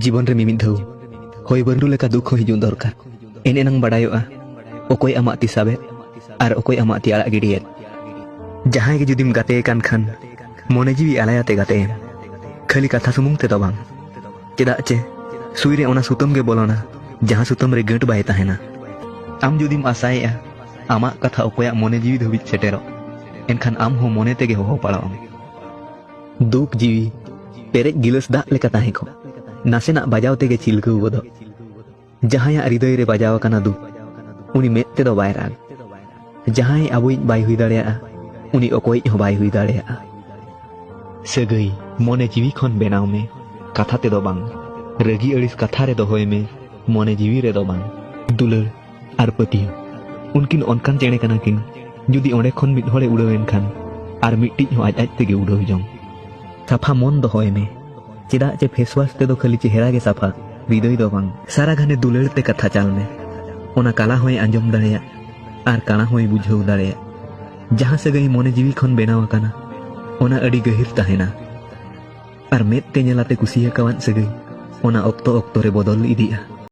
जीवन रे मिमिद धौ होय बंडू लेका दुख हो हिजुन दरकार एने नंग बडायोआ ओकोय आमा ती साबे आर ओकोय आमा ती आड़ा गिडियेत जहां के जुदिम गाते कान खान मोने जीवी आलायाते गाते खाली कथा सुमुंग ते दो बांग चेदा चे सुई रे ओना सुतम गे बोलोना जहां सुतम रे गट बाय ताहेना आम जुदिम आसाएआ आमा कथा ओकोया मोने जीवी धोबि सेटेरो एनखान आम हो मोने तेगे हो पाड़ाम दुख जीवी पेरेज गिलस दाग लेका ताहे को नासेना बजाव तेगे चिलकौ गदो जहां हृदय रे बजाव काना दुख उनी मेद तेदो बाय राग जहां आबुई बाय हुई दाड़ेया उनी ओकोई हो बाय हुई दाड़ेया सगई मोने जीवी खन बेनाव में कथा तेदो बांग रगी अड़िस कथा रे दोहोय में मोने जीवी रे दो बांग दुलर आर पतियो उनकिन अनकान चेणे काना किन जुदी ओंडे खन मिद होड़े उड़ावेन खान आर मिट्टी हो आज तेगे उड़ाव जों साफा मन दोहोय में चेदा चे फेसवाश ते दो खाली चेहरा गे साफा हृदय दो बांग सारा घाने दुलर ते कथा चाल में ओना काला होय आंजम दाड़ेया आर काना होय बुझाव दाड़ेया जहां सगई मोने जीवी खन बेनाव आकाना ओना अड़ी गहिर ताहेना आर मेद ते नेलाते कुसिया कावान सगई ओना ऑक्तो ऑक्तो रे बदल इदिया।